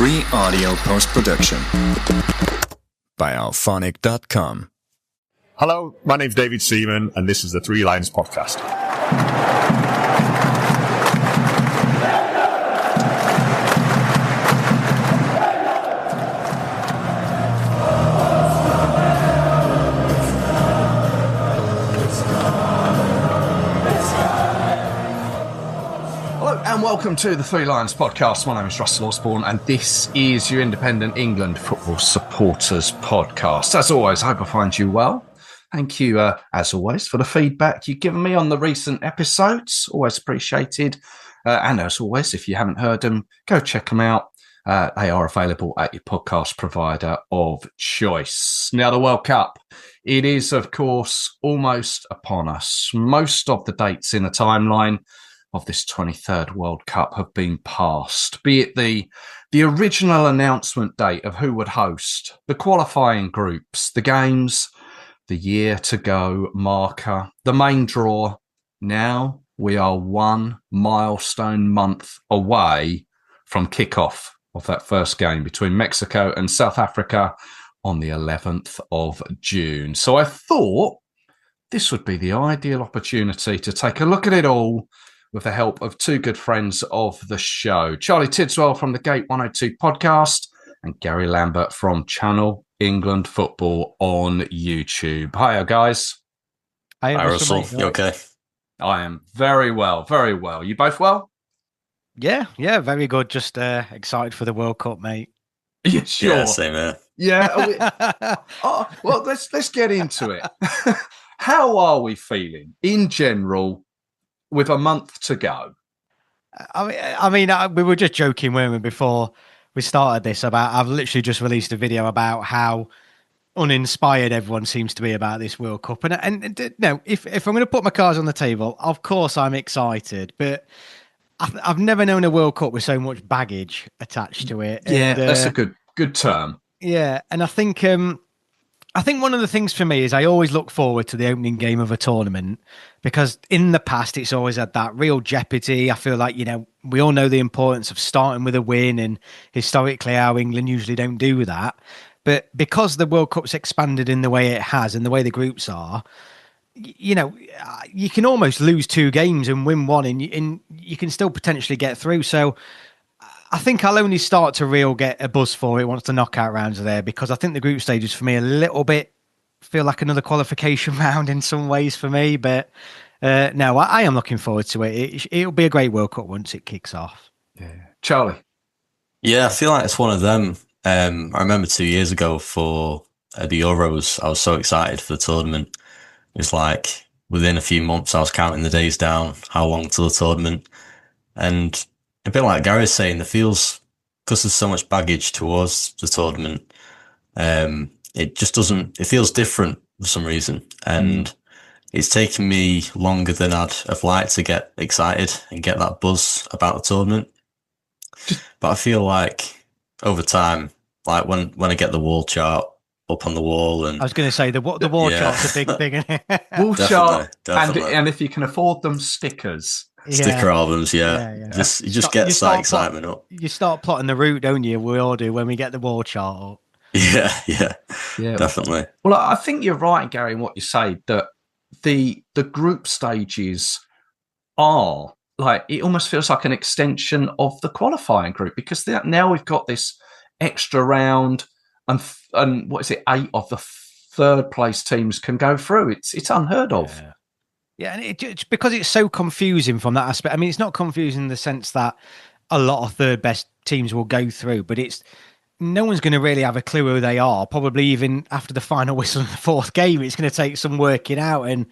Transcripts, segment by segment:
Free audio post-production by alphonic.com. Hello, my name's David Seaman, and this is the Three Lions Podcast. And welcome to the Three Lions Podcast. My name is Russell Osborne, and this is your independent England football supporters podcast. As always, I hope I find you well. Thank you, as always, for the feedback you've given me on the recent episodes. Always appreciated. And as always, if you haven't heard them, go check them out. They are available at your podcast provider of choice. Now, the World Cup, it is, of course, almost upon us. Most of the dates in the timeline of this 23rd World Cup have been passed, be it the original announcement date of who would host, the qualifying groups, the games, the year to go marker, the main draw. Now we are one milestone month away from kickoff of that first game between Mexico and South Africa on the 11th of June. So I thought this would be the ideal opportunity to take a look at it all with the help of two good friends of the show, Charlie Tidswell from the Gate 102 podcast and Gary Lambert from Channel England Football on YouTube. Hiya, guys. Hi, Russell. You okay? I am very well, very well. You both well? Yeah, very good. Just excited for the World Cup, mate. Yeah, sure. Yeah, same here. Yeah. Well, let's get into it. How are we feeling in general with a month to go? I mean, we were just joking, weren't we, before we started this about, I've literally just released a video about how uninspired everyone seems to be about this World Cup. And no, if I'm going to put my cards on the table, of course I'm excited, but I've never known a World Cup with so much baggage attached to it. Yeah, and, that's a good term. Yeah, and I think one of the things for me is I always look forward to the opening game of a tournament because in the past it's always had that real jeopardy. I feel like, we all know the importance of starting with a win and historically how England usually don't do that. But because the World Cup's expanded in the way it has and the way the groups are, you can almost lose two games and win one and you can still potentially get through. So I think I'll only start to get a buzz for it once the knockout rounds are there, because I think the group stages for me a little bit feel like another qualification round in some ways for me. But no, I am looking forward to it. It'll be a great World Cup once it kicks off. Yeah, Charlie. Yeah, I feel like it's one of them. I remember 2 years ago for the Euros, I was so excited for the tournament. It was like within a few months, I was counting the days down, how long till the tournament. And a bit like Gary's saying, because there's so much baggage towards the tournament, it just it feels different for some reason. And it's taken me longer than I'd have liked to get excited and get that buzz about the tournament. But I feel like over time, like when I get the wall chart up on the wall, and I was going to say the wall chart's a big thing, isn't it? Wall chart, definitely. And if you can afford them, stickers. Sticker albums, yeah. You just get that excitement up. You start plotting the route, don't you? We all do when we get the wall chart up. Yeah, definitely. Well, I think you're right, Gary, in what you say, that the group stages are like, it almost feels like an extension of the qualifying group, because now we've got this extra round and what is it, 8 of the third place teams can go through. It's unheard of. Yeah, and it's because it's so confusing from that aspect. I mean, it's not confusing in the sense that a lot of third best teams will go through, but no one's going to really have a clue who they are. Probably even after the final whistle in the fourth game, it's going to take some working out. And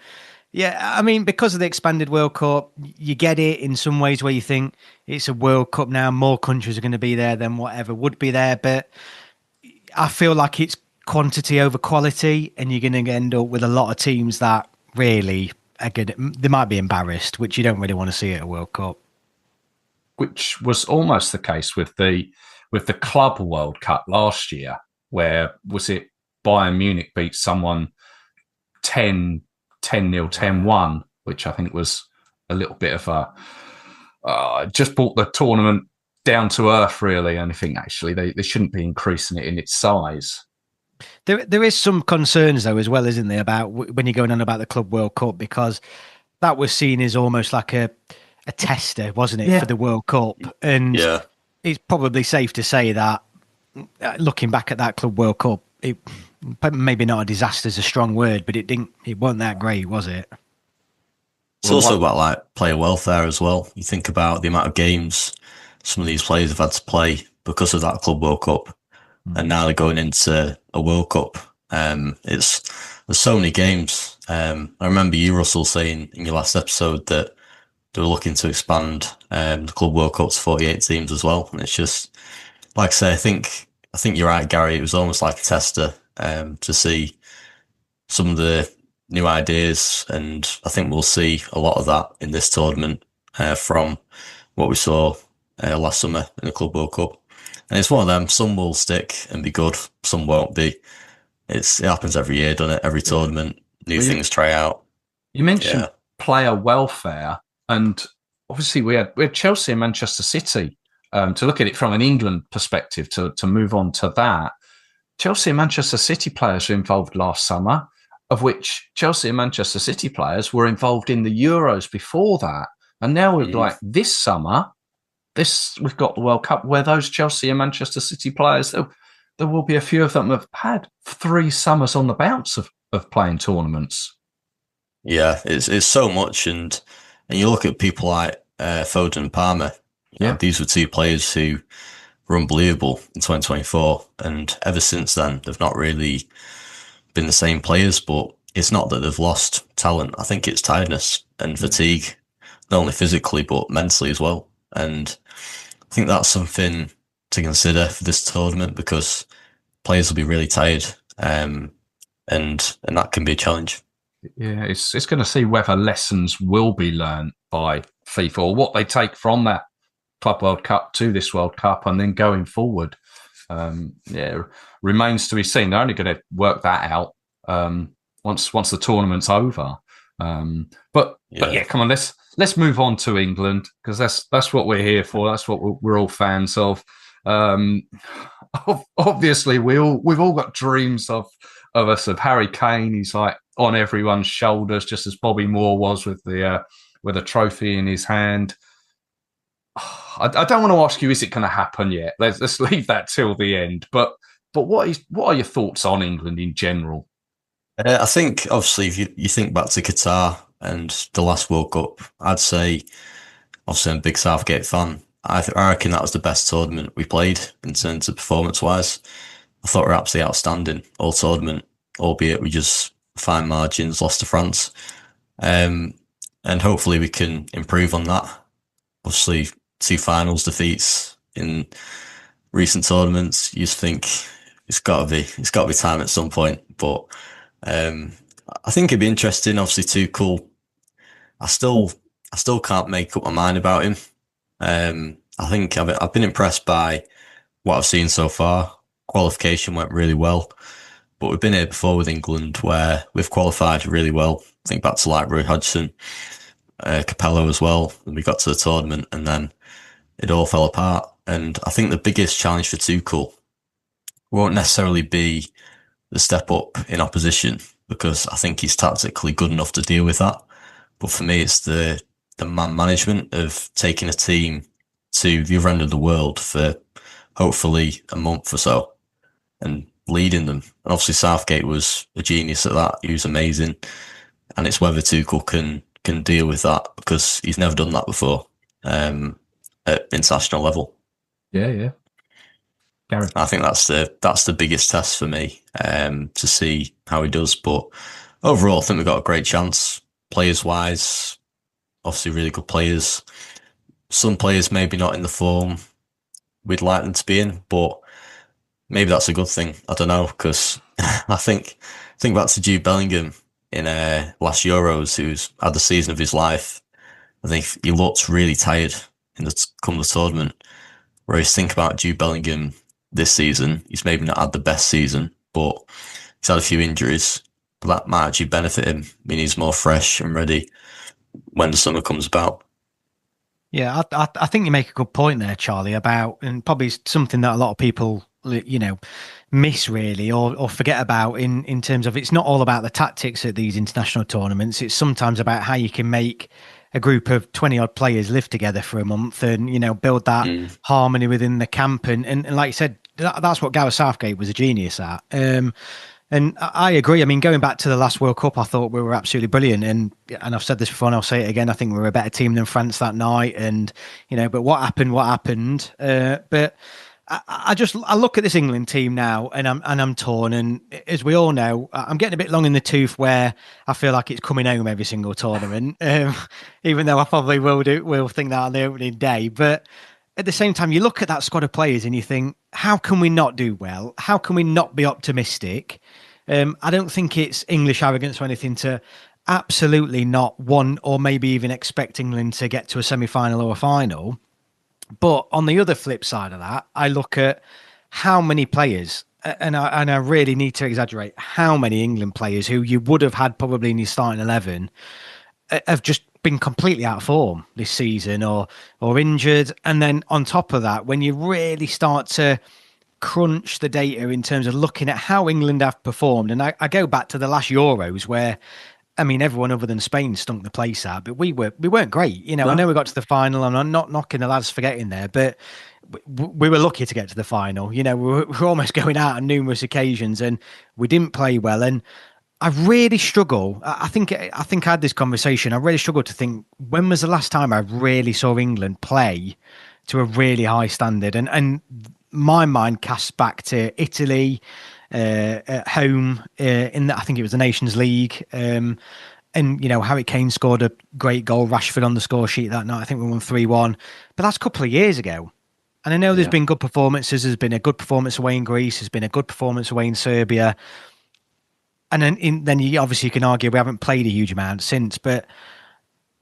yeah, I mean, because of the expanded World Cup, you get it in some ways where you think it's a World Cup now, more countries are going to be there than whatever would be there. But I feel like it's quantity over quality, and you're going to end up with a lot of teams that really are good. They might be embarrassed, which you don't really want to see at a World Cup. Which was almost the case with the Club World Cup last year, where was it Bayern Munich beat someone 10-0, 10-1, which I think was a little bit of a just brought the tournament down to earth, really. And I think actually they shouldn't be increasing it in its size. There is some concerns though as well, isn't there, about when you're going on about the Club World Cup, because that was seen as almost like a tester, wasn't it, for the World Cup? And it's probably safe to say that looking back at that Club World Cup, it maybe not a disaster is a strong word, but it wasn't that great, was it? It's also about like player welfare as well. You think about the amount of games some of these players have had to play because of that Club World Cup, and now they're going into a World Cup. There's so many games. I remember you, Russell, saying in your last episode that they were looking to expand the Club World Cup to 48 teams as well. And it's just, like I say, I think you're right, Gary. It was almost like a tester to see some of the new ideas, and I think we'll see a lot of that in this tournament from what we saw last summer in the Club World Cup. And it's one of them. Some will stick and be good, some won't be. It happens every year, doesn't it? Every tournament, new things try out. You mentioned player welfare, and obviously we had Chelsea and Manchester City. To look at it from an England perspective, to move on to that, Chelsea and Manchester City players were involved last summer, of which Chelsea and Manchester City players were involved in the Euros before that. And now we're like this summer, we've got the World Cup where those Chelsea and Manchester City players, there will be a few of them have had 3 summers on the bounce of playing tournaments. Yeah, it's so much. And you look at people like Foden and Palmer. These were 2 players who were unbelievable in 2024. And ever since then, they've not really been the same players, but it's not that they've lost talent. I think it's tiredness and fatigue, not only physically, but mentally as well. And I think that's something to consider for this tournament, because players will be really tired, and that can be a challenge. Yeah, it's going to see whether lessons will be learned by FIFA, or what they take from that Club World Cup to this World Cup, and then going forward. Remains to be seen. They're only going to work that out once the tournament's over. But come on, let's move on to England, because that's what we're here for. That's what we're all fans of. Obviously, we've all got dreams of Harry Kane. He's like on everyone's shoulders, just as Bobby Moore was with a trophy in his hand. I don't want to ask you, is it going to happen yet? Let's leave that till the end. But what are your thoughts on England in general? I think, obviously, if you think back to Qatar and the last World Cup, I'd say, obviously, I'm a big Southgate fan. I reckon that was the best tournament we played in terms of performance-wise. I thought we were absolutely outstanding all tournament, albeit we just fine margins lost to France. And hopefully we can improve on that. Obviously, 2 finals defeats in recent tournaments. You just think it's got to be time at some point. But I think it'd be interesting. Obviously, Tuchel, I still can't make up my mind about him. I think I've been impressed by what I've seen so far. Qualification went really well, but we've been here before with England where we've qualified really well. I think back to like Roy Hodgson, Capello as well. And we got to the tournament and then it all fell apart. And I think the biggest challenge for Tuchel won't necessarily be the step up in opposition, because I think he's tactically good enough to deal with that. But for me, it's the man management of taking a team to the other end of the world for hopefully a month or so and leading them. And obviously Southgate was a genius at that. He was amazing. And it's whether Tuchel can deal with that, because he's never done that before at international level. Yeah. Gary. I think that's the biggest test for me, to see how he does. But overall, I think we've got a great chance. Players wise, obviously really good players. Some players maybe not in the form we'd like them to be in, but maybe that's a good thing. I don't know, because I think back to Jude Bellingham in last Euros, who's had the season of his life. I think he looked really tired come the tournament. Whereas think about Jude Bellingham this season, he's maybe not had the best season, but he's had a few injuries. But that might actually benefit him. I mean, he's more fresh and ready when the summer comes about. Yeah, I think you make a good point there, Charlie, about, and probably something that a lot of people, miss really, or forget about in terms of, it's not all about the tactics at these international tournaments. It's sometimes about how you can make a group of 20 odd players live together for a month and, build that harmony within the camp. And like you said, that's what Gareth Southgate was a genius at. And I agree. I mean, going back to the last World Cup, I thought we were absolutely brilliant. And I've said this before and I'll say it again. I think we were a better team than France that night. And, but what happened, what happened. But I look at this England team now and I'm torn. And as we all know, I'm getting a bit long in the tooth where I feel like it's coming home every single tournament. Even though I probably will think that on the opening day. But at the same time, you look at that squad of players and you think, how can we not do well? How can we not be optimistic? I don't think it's English arrogance or anything to absolutely not want or maybe even expect England to get to a semi-final or a final. But on the other flip side of that, I look at how many players, and I really need to exaggerate, how many England players who you would have had probably in your starting 11 have just been completely out of form this season or injured. And then on top of that, when you really start to crunch the data in terms of looking at how England have performed, and I go back to the last Euros where, I mean, everyone other than Spain stunk the place out, but we weren't great. I know we got to the final, and I'm not knocking the lads for getting there, but we were lucky to get to the final. We were almost going out on numerous occasions, and we didn't play well. And I really struggle. I think I had this conversation. I really struggled to think, when was the last time I really saw England play to a really high standard? And my mind casts back to Italy at home I think it was the Nations League. And Harry Kane scored a great goal, Rashford on the score sheet that night. I think we won 3-1, but that's a couple of years ago. And I know there's been good performances. There's been a good performance away in Greece. There's been a good performance away in Serbia. And then you obviously can argue we haven't played a huge amount since, but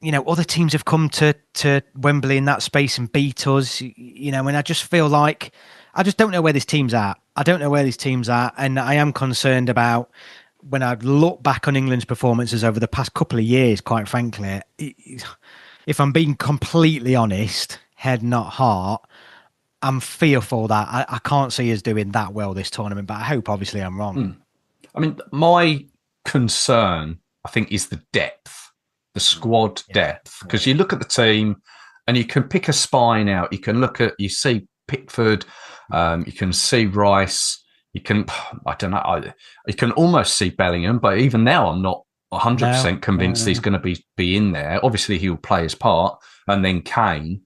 other teams have come to Wembley in that space and beat us. And I just feel like I just don't know where this team's at. I don't know where this team's at, and I am concerned about when I look back on England's performances over the past couple of years. Quite frankly, if I'm being completely honest, head not heart, I'm fearful that I can't see us doing that well this tournament. But I hope, obviously, I'm wrong. I mean, my concern, I think, is the depth, the squad depth. Because you look at the team and you can pick a spine out. You see Pickford, you can see Rice, you can almost see Bellingham. But even now, I'm not 100% convinced he's going to be in there. Obviously, he'll play his part. And then Kane.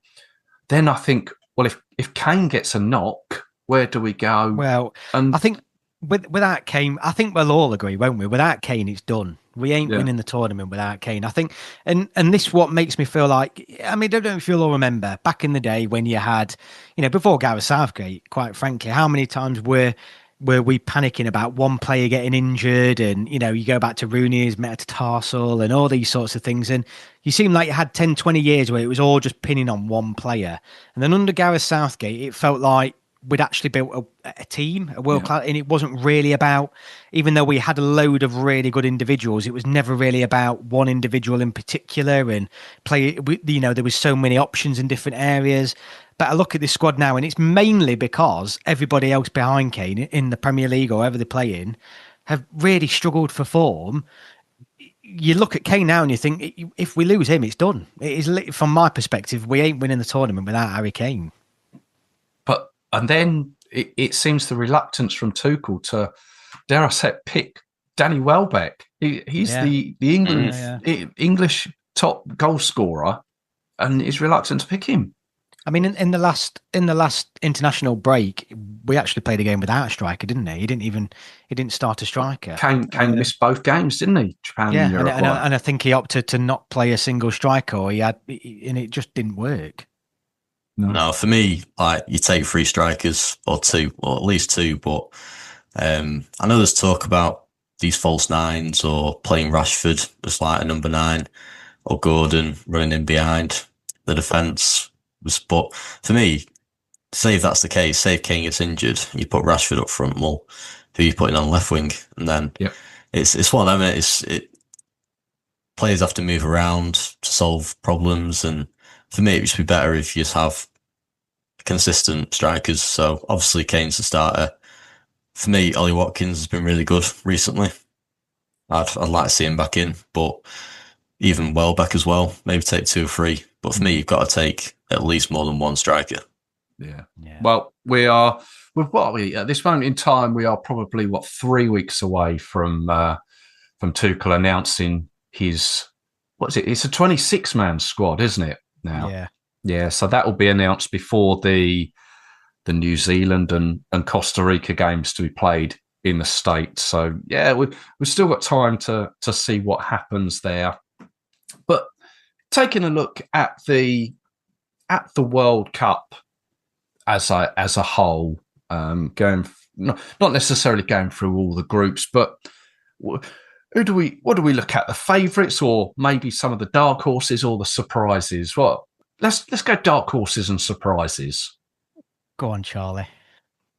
Then I think, well, if Kane gets a knock, where do we go? Well, I think without Kane, I think we'll all agree, won't we? Without Kane, it's done. We ain't winning the tournament without Kane. I think, and this what makes me feel like, I mean, I don't know if you'll all remember back in the day when you had, before Gareth Southgate, quite frankly, how many times were we panicking about one player getting injured? And, you go back to Rooney's metatarsal and all these sorts of things. And you seem like you had 10, 20 years where it was all just pinning on one player. And then under Gareth Southgate, it felt like we'd actually built a team, a world class, and it wasn't really about, even though we had a load of really good individuals, it was never really about one individual in particular and there was so many options in different areas. But I look at this squad now and it's mainly because everybody else behind Kane in the Premier League or wherever they play in have really struggled for form. You look at Kane now and you think, if we lose him, it's done. It is, from my perspective, we ain't winning the tournament without Harry Kane. And then it seems the reluctance from Tuchel to, dare I say, pick Danny Welbeck. He's the English top goal scorer, and he's reluctant to pick him. I mean, in the last international break, we actually played a game without a striker, didn't he? He didn't start a striker. Kane missed both games, didn't he? Japan and Uruguay. And I think he opted to not play a single striker, and it just didn't work. No, for me, like, you take 3 strikers or 2, or at least 2. But I know there's talk about these false nines or playing Rashford as like a number 9 or Gordon running in behind the defence. But for me, say if that's the case, say if Kane gets injured, you put Rashford up front. Well, who are you putting on left wing? And then it's one of them. Players have to move around to solve problems, and for me, it would just be better if you just have consistent strikers. So obviously Kane's the starter. For me, Ollie Watkins has been really good recently. I'd like to see him back in, but even Welbeck as well. Maybe take 2 or 3. But for me, you've got to take at least more than one striker. Yeah. Well, at this moment in time, we are probably 3 weeks away from Tuchel announcing his, it's a 26-man squad, isn't it? Now, yeah. So that will be announced before the New Zealand and Costa Rica games to be played in the States. So yeah, we've still got time to see what happens there. But taking a look at the World Cup as a whole, not necessarily going through all the groups, but what do we look at? The favourites, or maybe some of the dark horses, or the surprises? Well, let's go dark horses and surprises. Go on, Charlie.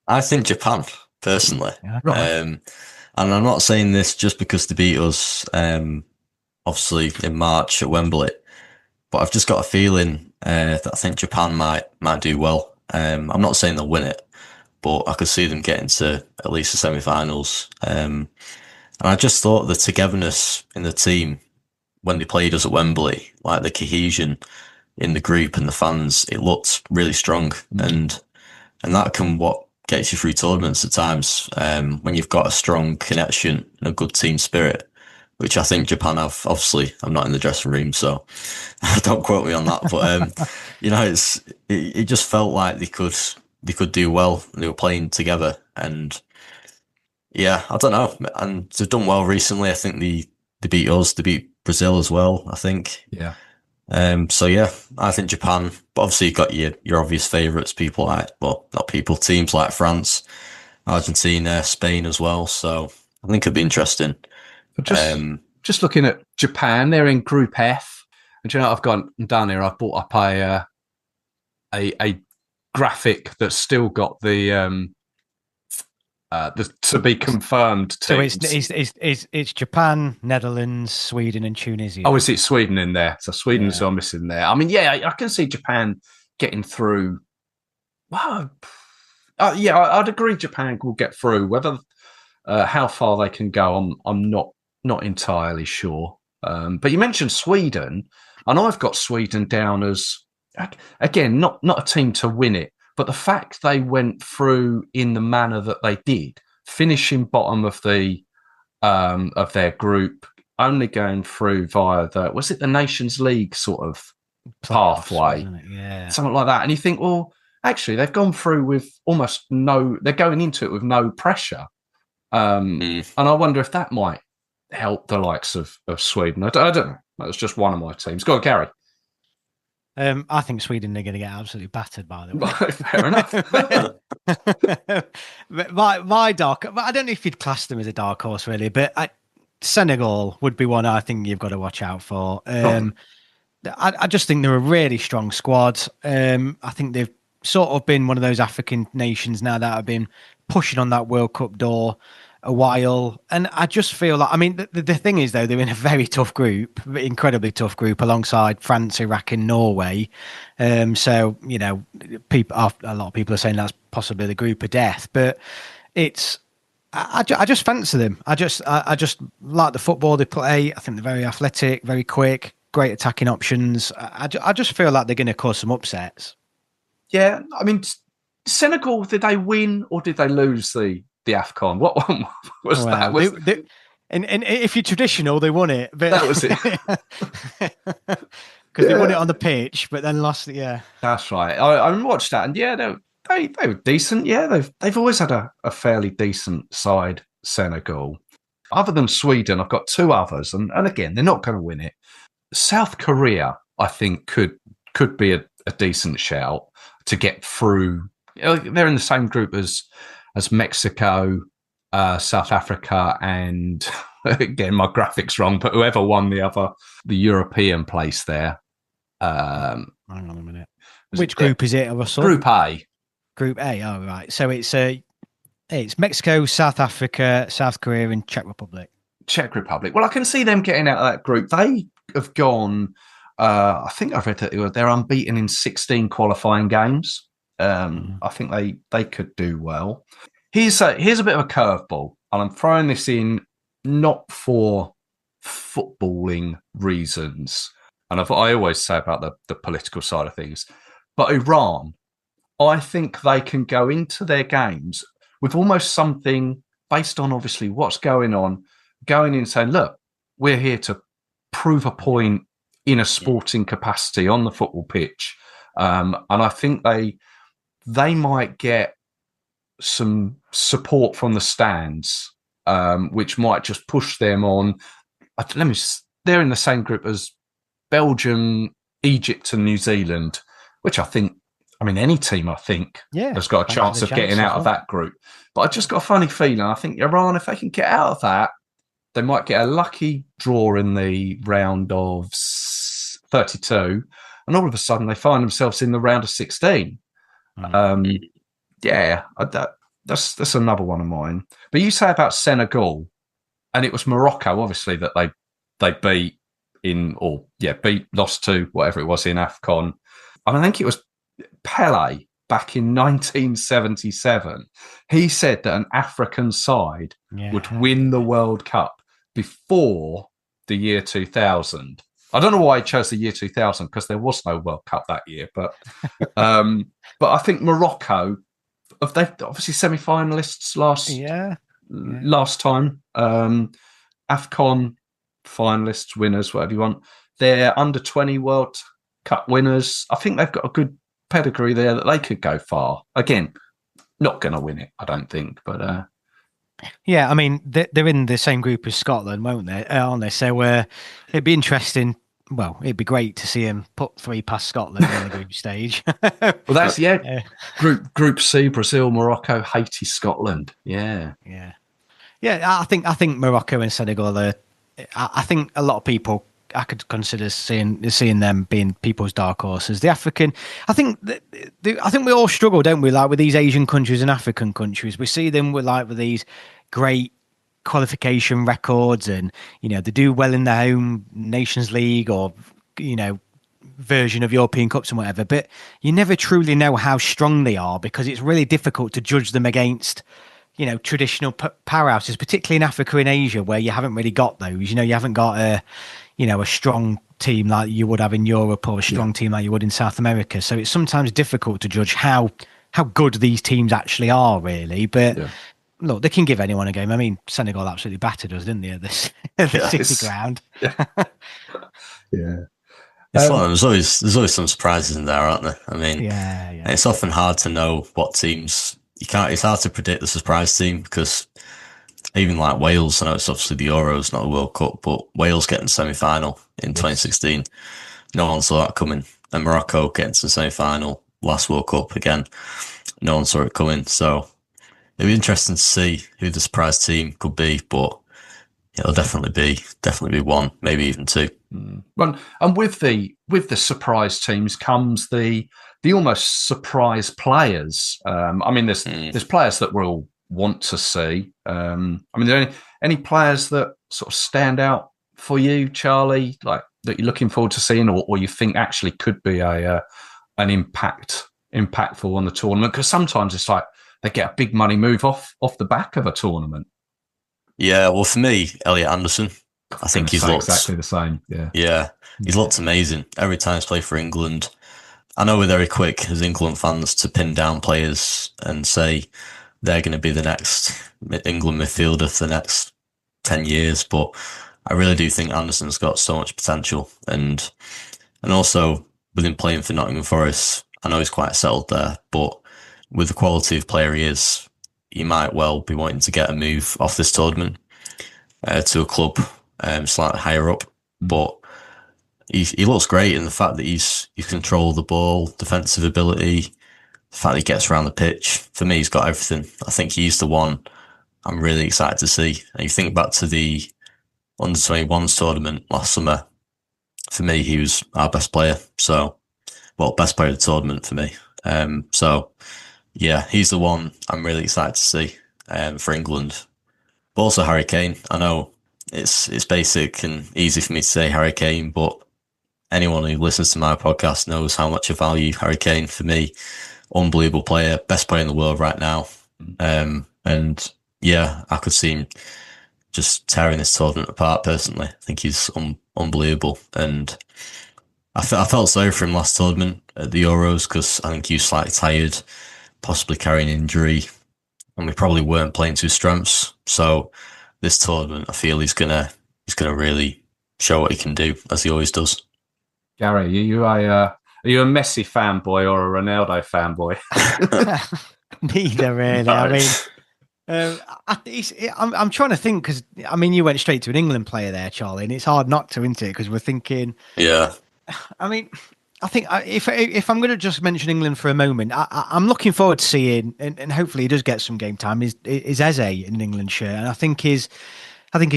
I think Japan, personally. Yeah. Right. And I'm not saying this just because they beat us, obviously, in March at Wembley, but I've just got a feeling that I think Japan might do well. I'm not saying they'll win it, but I could see them getting to at least the semi-finals. And I just thought the togetherness in the team when they played us at Wembley, like the cohesion in the group and the fans, it looked really strong. And that can what gets you through tournaments at times, when you've got a strong connection and a good team spirit, which I think Japan have. Obviously, I'm not in the dressing room, so don't quote me on that. But it just felt like they could do well. They were playing together, and yeah, I don't know. And they've done well recently. I think they beat us. They beat Brazil as well, I think. Yeah. So yeah, I think Japan. But obviously, you've got your obvious favourites. Teams like France, Argentina, Spain as well. So I think it'd be interesting. Just looking at Japan, they're in Group F. And you know, I've gone down here. I've bought up a graphic that's still got the to be confirmed teams. So it's Japan, Netherlands, Sweden, and Tunisia. Oh, is it Sweden in there? So Sweden's are missing there. I mean, yeah, I can see Japan getting through. Wow. I'd agree Japan will get through. Whether how far they can go, I'm not entirely sure. But you mentioned Sweden, and I've got Sweden down as, again, not a team to win it, but the fact they went through in the manner that they did, finishing bottom of their group, only going through via the Nations League sort of pathway, something like that. And you think, well, actually, they've gone through with almost they're going into it with no pressure. And I wonder if that might help the likes of Sweden. I don't know. That's just one of my teams. Go on, Gary. I think Sweden are going to get absolutely battered, by the way. Fair enough. my dark, I don't know if you'd class them as a dark horse, really, but Senegal would be one I think you've got to watch out for. I just think they're a really strong squad. I think they've sort of been one of those African nations now that have been pushing on that World Cup door a while. And I just feel like, I mean, the thing is, though, they're in a very tough group, incredibly tough group alongside France, Iraq and Norway. So, you know, a lot of people are saying that's possibly the group of death, but I just fancy them. I just like the football they play. I think they're very athletic, very quick, great attacking options. I just feel like they're going to cause some upsets. Yeah, I mean, Senegal, did they win or did they lose the AFCON? What one was that? And if you're traditional, they won it. But that was it. Because they won it on the pitch, but then lost it, That's right. I watched that, and they were decent. Yeah, they've always had a fairly decent side, Senegal. Other than Sweden, I've got two others, and again, they're not going to win it. South Korea, I think, could be a decent shout to get through. They're in the same group as Mexico, South Africa, and again, my graphics wrong, but whoever won the European place there. Hang on a minute. Which group is it, Russell? Group A. Group A. Oh, right. So it's Mexico, South Africa, South Korea, and Czech Republic. Czech Republic. Well, I can see them getting out of that group. They have gone I think I've read that they're unbeaten in 16 qualifying games. I think they could do well. Here's a bit of a curveball, and I'm throwing this in not for footballing reasons, and I always say about the political side of things, but Iran, I think they can go into their games with almost something based on obviously what's going on, going in saying, look, we're here to prove a point in a sporting capacity on the football pitch. And I think they might get some support from the stands, which might just push them on. They're in the same group as Belgium, Egypt, and New Zealand, which I think, any team has got a chance of getting out of that group. But I just got a funny feeling. I think Iran, if they can get out of that, they might get a lucky draw in the round of 32, and all of a sudden they find themselves in the round of 16. That's another one of mine. But you say about Senegal, and it was Morocco, obviously, that they beat lost to whatever it was in AFCON. And I think it was Pele back in 1977. He said that an African side would win the World Cup before the year 2000. I don't know why he chose the year 2000, because there was no World Cup that year. But I think Morocco, they obviously semi-finalists last time. AFCON finalists, winners, whatever you want. They're under 20 World Cup winners. I think they've got a good pedigree there that they could go far. Again, not going to win it, I don't think, but yeah, they're in the same group as Scotland, won't they? Aren't they? So it'd be interesting. Well, it'd be great to see him put 3 past Scotland in the group stage. Well, that's Group C: Brazil, Morocco, Haiti, Scotland. Yeah. I think Morocco and Senegal are. I think a lot of people, I could consider seeing them being people's dark horses. The African, I think we all struggle, don't we? Like with these Asian countries and African countries, we see them with these great qualification records, and they do well in their home Nations League or version of European Cups and whatever. But you never truly know how strong they are, because it's really difficult to judge them against traditional powerhouses, particularly in Africa and Asia, where you haven't really got those. You haven't got a strong team like you would have in Europe, or a strong team like you would in South America. So it's sometimes difficult to judge how good these teams actually are, really. But look, they can give anyone a game. Senegal absolutely battered us, didn't they, at the City ground? Yeah. It's fun. There's always some surprises in there, aren't there? It's often hard to know what teams you can't. It's hard to predict the surprise team, because even like Wales, I know it's obviously the Euros, not the World Cup, but Wales getting semi-final in 2016, no one saw that coming. And Morocco getting to the semi-final last World Cup again, no one saw it coming. So it'd be interesting to see who the surprise team could be, but it'll definitely be one, maybe even two. Well, and with the surprise teams comes the almost surprise players. There's players that we'll want to see. Are there any players that sort of stand out for you, Charlie, like that you're looking forward to seeing, or you think actually could be an impactful on the tournament? Because sometimes it's like they get a big money move off the back of a tournament. Yeah, well, for me, Elliot Anderson, I think he's looked exactly the same. Yeah, he's looked amazing every time he's played for England. I know we're very quick as England fans to pin down players and say they're going to be the next England midfielder for the next 10 years, but I really do think Anderson's got so much potential, and also with him playing for Nottingham Forest, I know he's quite settled there, but with the quality of player he is, he might well be wanting to get a move off this tournament to a club slightly higher up. But he looks great in the fact that he's control of the ball, defensive ability, the fact that he gets around the pitch. For me, he's got everything. I think he's the one I'm really excited to see. And you think back to the Under-21s tournament last summer, for me, he was our best player. Best player of the tournament for me. Yeah, he's the one I'm really excited to see for England. But also Harry Kane. I know it's basic and easy for me to say Harry Kane, but anyone who listens to my podcast knows how much I value Harry Kane. For me, unbelievable player, best player in the world right now. And yeah, I could see him just tearing this tournament apart personally. I think he's unbelievable. And I felt sorry for him last tournament at the Euros because I think he was slightly tired, possibly carrying injury, and we probably weren't playing to his strengths. So this tournament, I feel he's gonna really show what he can do, as he always does. Gary, are you a Messi fanboy or a Ronaldo fanboy? Neither, really. No. I mean, I'm trying to think because I mean, you went straight to an England player there, Charlie, and it's hard not to, isn't it? Because we're thinking. Yeah. I mean, I think if I'm going to just mention England for a moment, I'm looking forward to seeing, and hopefully he does get some game time. Is Eze in an England shirt, and I think he's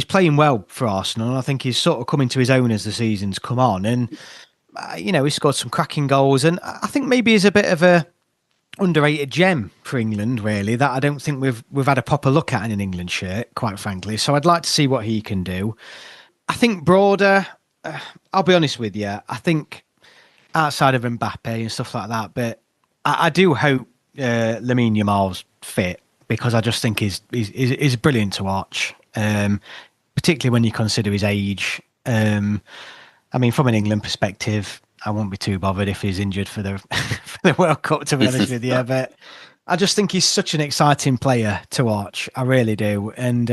playing well for Arsenal, and I think he's sort of coming to his own as the season's come on, and he scored some cracking goals, and I think maybe he's a bit of a underrated gem for England, really, that I don't think we've had a proper look at in an England shirt, quite frankly. So I'd like to see what he can do. I think broader, I'll be honest with you, I think outside of Mbappe and stuff like that, but I do hope Lamine Yamal's fit, because I just think he's brilliant to watch, particularly when you consider his age. I mean, from an England perspective, I won't be too bothered if he's injured for the for the World Cup, to be honest with you. But I just think he's such an exciting player to watch. I really do. And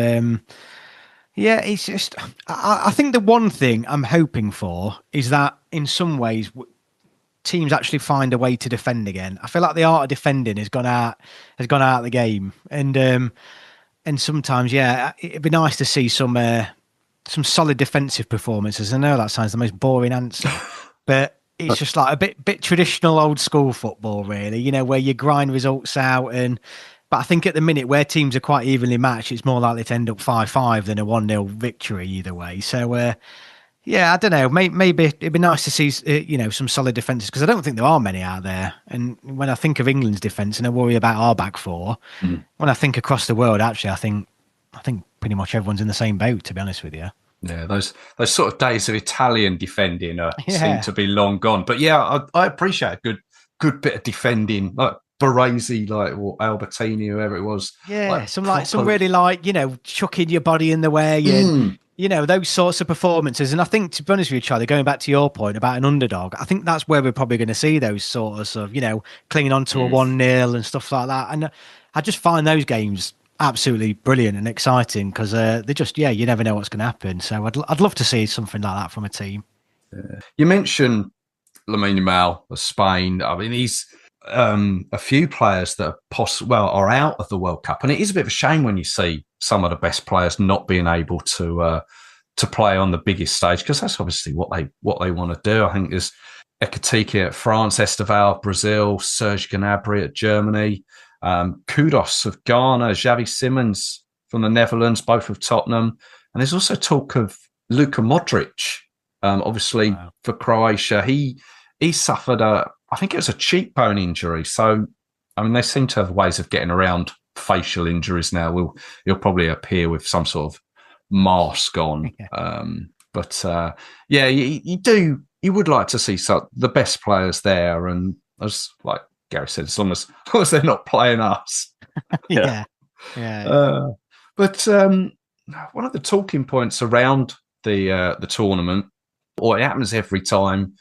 yeah, it's just, I think the one thing I'm hoping for is that in some ways teams actually find a way to defend again. I feel like the art of defending has gone out of the game. And sometimes, yeah, it'd be nice to see some solid defensive performances. I know that sounds the most boring answer, but it's just like a bit traditional old school football, really, where you grind results out. But I think at the minute where teams are quite evenly matched, it's more likely to end up 5-5 than a 1-0 victory either way. So, yeah, I don't know. Maybe it'd be nice to see, some solid defences, because I don't think there are many out there. And when I think of England's defence and I worry about our back four, when I think across the world, actually, I think pretty much everyone's in the same boat, to be honest with you. Yeah, those sort of days of Italian defending seem to be long gone. But yeah, I appreciate a good bit of defending, like Baresi, or Albertini, whoever it was. Yeah, some really chucking your body in the way and those sorts of performances. And I think, to be honest with you, Charlie, going back to your point about an underdog, I think that's where we're probably going to see those sorts of clinging on to a 1-0 and stuff like that. And I just find those games absolutely brilliant and exciting, because they're just, you never know what's going to happen. So I'd love to see something like that from a team. You mentioned Lamine Yamal of Spain. I mean, he's a few players that are out of the World Cup, and it is a bit of a shame when you see some of the best players not being able to play on the biggest stage, because that's obviously what they want to do. I think there's Ekitike at France, Esteval Brazil, Serge Gnabry at Germany. Kudos of Ghana, Xavi Simons from the Netherlands, both of Tottenham. And there's also talk of Luka Modric, obviously for Croatia. He suffered I think it was a cheekbone injury. So, I mean, they seem to have ways of getting around facial injuries now. He'll probably appear with some sort of mask on. You would like to see the best players there. And as like Gary said, as long as they're not playing us. Yeah. But one of the talking points around the tournament, or it happens every time,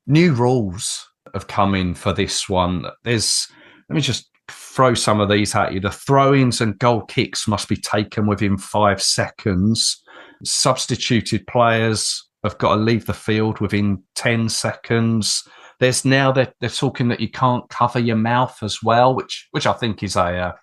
new rules have come in for this one. Let me just throw some of these at you. The throw-ins and goal kicks must be taken within 5 seconds. Substituted players have got to leave the field within 10 seconds. There's now they're talking that you can't cover your mouth as well, which I think is a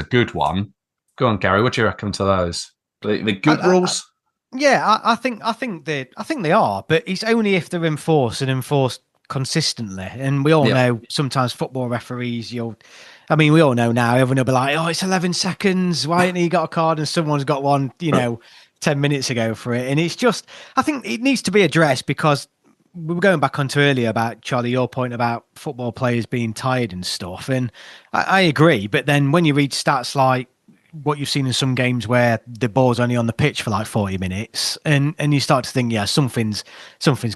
good one. Go on, Gary. What do you reckon to those? The good rules? I think they are, but it's only if they're enforced consistently. And we all know sometimes football referees, we all know now, everyone will be like, oh, it's 11 seconds. Why hasn't he got a card? And someone's got one, 10 minutes ago for it. And it's just, I think it needs to be addressed, because we were going back onto earlier about, Charlie, your point about football players being tired and stuff. And I agree. But then when you read stats like, what you've seen in some games where the ball's only on the pitch for like 40 minutes, and you start to think, yeah, something's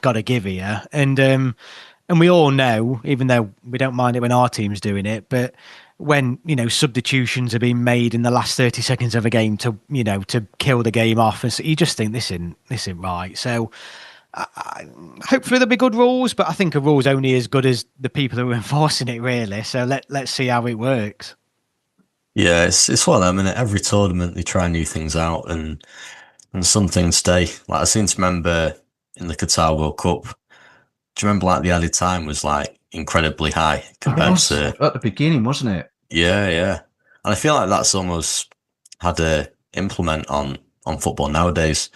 got to give here, and we all know, even though we don't mind it when our team's doing it, but when substitutions are being made in the last 30 seconds of a game to kill the game off, and so you just think this isn't right. So hopefully there'll be good rules, but I think a rule's only as good as the people who are enforcing it, really. So let's see how it works. Yeah, it's one of them, and every tournament they try new things out, and some things stay. Like I seem to remember in the Qatar World Cup, do you remember like the added time was like incredibly high compared to at the beginning, wasn't it? Yeah, yeah. And I feel like that's almost had a implement on football nowadays.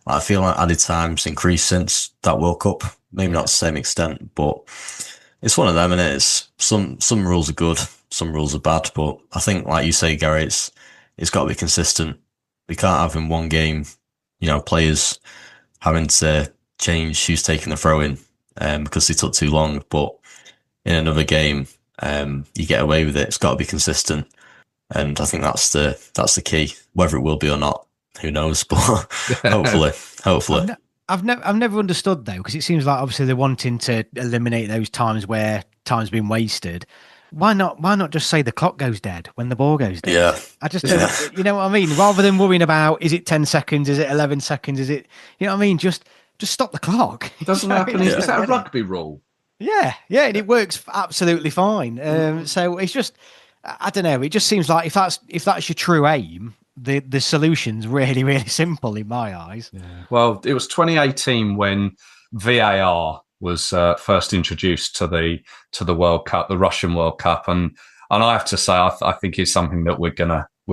Like, I feel like added time's increased since that World Cup. Maybe not to the same extent, but it's one of them, and it's some rules are good, some rules are bad. But I think, like you say, Gary, it's got to be consistent. We can't have in one game, players having to change who's taking the throw in because they took too long. But in another game, you get away with it. It's got to be consistent, and I think that's the key. Whether it will be or not, who knows? But hopefully. I've never understood though, because it seems like obviously they're wanting to eliminate those times where time's been wasted. Why not just say the clock goes dead when the ball goes dead? Yeah. I just don't, you know what I mean? Rather than worrying about, is it 10 seconds? Is it 11 seconds? Is it, you know what I mean? Just stop the clock. It doesn't happen. Is that a rugby rule? Yeah. And it works absolutely fine. So it's just, I don't know. It just seems like if that's your true aim, the solution's really, really simple in my eyes. Yeah. Well, it was 2018 when VAR was first introduced to the World Cup, the Russian World Cup, and I have to say, I think it's something that we're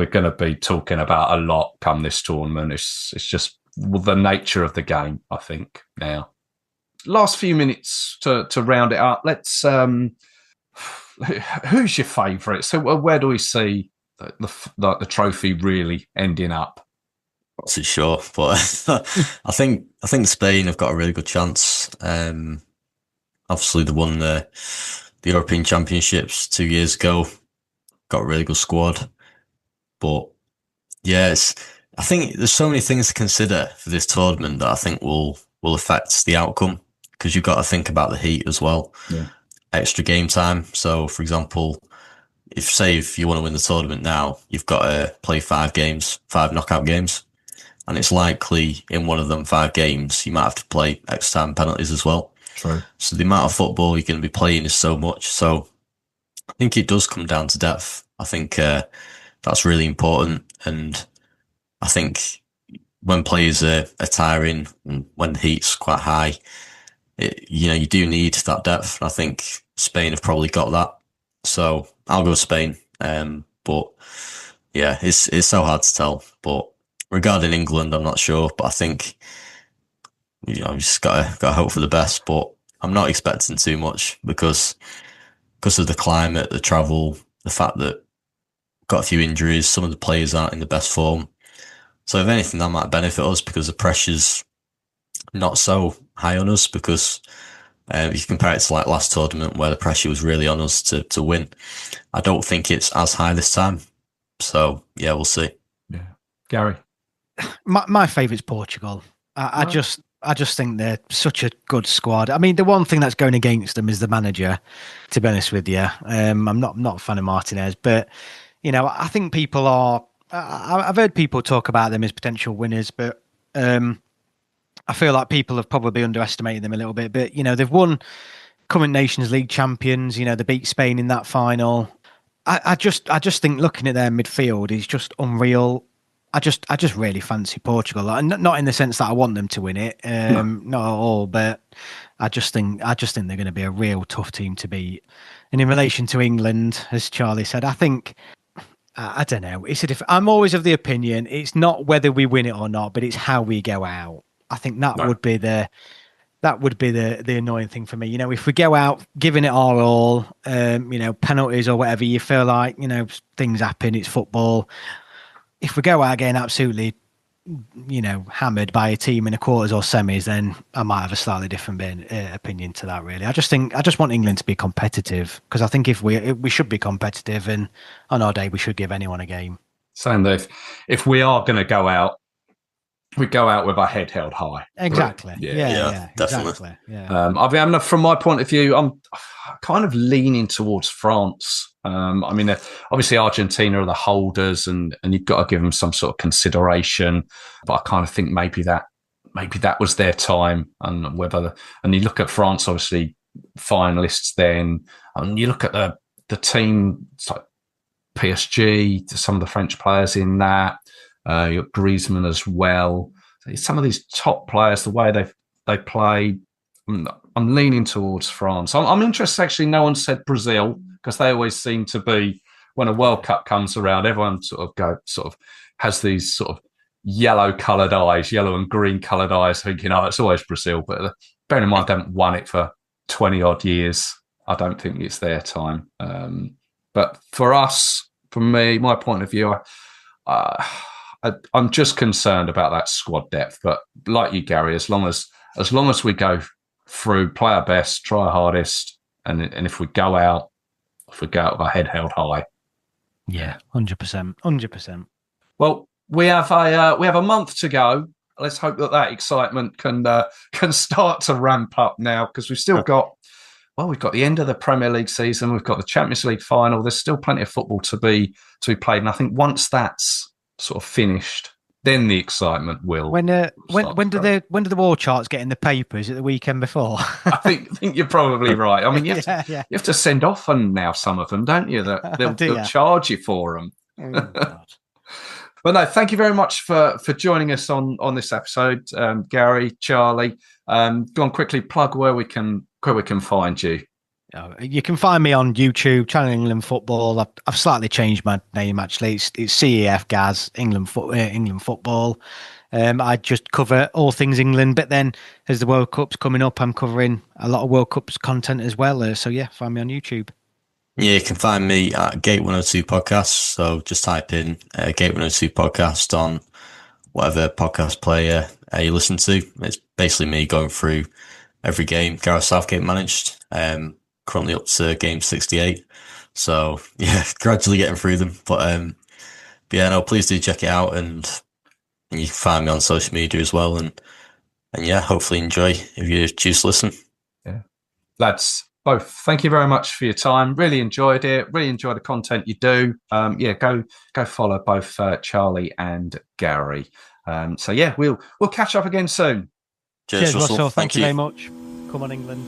gonna be talking about a lot come this tournament. It's just the nature of the game, I think. Now, last few minutes to round it up. Let's who's your favourite? So where do we see the trophy really ending up? Not too sure, but I think Spain have got a really good chance. Obviously, they won the European Championships 2 years ago. Got a really good squad, but yeah, I think there's so many things to consider for this tournament that I think will affect the outcome, because you've got to think about the heat as well. Yeah. Extra game time. So, for example, if you want to win the tournament now, you've got to play 5 knockout games. And it's likely in one of them 5 games, you might have to play extra time penalties as well. True. So the amount of football you're going to be playing is so much. So I think it does come down to depth. I think that's really important. And I think when players are tiring and when the heat's quite high, you do need that depth. And I think Spain have probably got that. So I'll go Spain. But yeah, it's so hard to tell. But regarding England, I'm not sure. But I think you just gotta hope for the best. But I'm not expecting too much because of the climate, the travel, the fact that we've got a few injuries. Some of the players aren't in the best form. So if anything, that might benefit us because the pressure's not so high on us, because if you compare it to like last tournament where the pressure was really on us to win, I don't think it's as high this time. So yeah, we'll see. Yeah, Gary, my favourite's Portugal. I just think they're such a good squad. I mean, the one thing that's going against them is the manager, to be honest with you. I'm not a fan of Martinez, but I think people are. I've heard people talk about them as potential winners, but I feel like people have probably underestimated them a little bit. But they've won current Nations League champions. They beat Spain in that final. I just think looking at their midfield is just unreal. I just really fancy Portugal, not in the sense that I want them to win it, not at all. But I just think they're going to be a real tough team to beat. And in relation to England, as Charlie said, I think I don't know. I'm always of the opinion it's not whether we win it or not, but it's how we go out. I think that would be the annoying thing for me. If we go out giving it our all, penalties or whatever, you feel like things happen. It's football. If we go out again absolutely, hammered by a team in the quarters or semis, then I might have a slightly different opinion to that. Really, I just want England to be competitive, because I think if we should be competitive, and on our day we should give anyone a game. Saying that if we are going to go out, we go out with our head held high. Exactly. Yeah, definitely. Exactly. Yeah. I mean, from my point of view, I'm kind of leaning towards France. I mean, obviously Argentina are the holders, and you've got to give them some sort of consideration. But I kind of think maybe that was their time, and you look at France, obviously finalists. Then, and you look at the team, it's like PSG, some of the French players in that. You got Griezmann as well. Some of these top players, the way they play, I'm leaning towards France. I'm interested. Actually, no one said Brazil, because they always seem to be, when a World Cup comes around, everyone sort of has these sort of yellow and green coloured eyes, thinking, oh, it's always Brazil. But bearing in mind, they haven't won it for 20 odd years. I don't think it's their time. But for us, for me, my point of view, I'm just concerned about that squad depth. But like you, Gary, as long as we go through, play our best, try our hardest, and if we go out with our head held high. Yeah, 100%. Well, we have a month to go. Let's hope that excitement can start to ramp up now, because we've still got. Well, we've got the end of the Premier League season. We've got the Champions League final. There's still plenty of football to be played, and I think once that's sort of finished, then the excitement will. When do the war charts get in the papers at the weekend before? I think you're probably right. I mean, you have to send off them now, some of them, don't you? That they'll charge you for them. Oh, But no, thank you very much for joining us on this episode, Gary, Charlie. Go on, quickly plug where we can find you. You can find me on YouTube, Channel England Football. I've slightly changed my name, actually. It's CEF Gaz, England Football. I just cover all things England, but then as the World Cup's coming up, I'm covering a lot of World Cups content as well. So yeah, find me on YouTube. Yeah, you can find me at Gate 102 Podcast. So just type in Gate 102 Podcast on whatever podcast player you listen to. It's basically me going through every game Gareth Southgate managed. Currently up to game 68. So yeah, gradually getting through them. But yeah, no, please do check it out, and you can find me on social media as well. And yeah, hopefully enjoy if you choose to listen. Yeah, lads, both, thank you very much for your time. Really enjoyed it. Really enjoy the content you do. Yeah, go follow both Charlie and Gary. So yeah, we'll catch up again soon. Cheers, Russell. Thank you very much. Come on, England.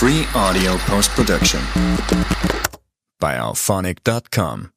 Free audio post-production by alphonic.com.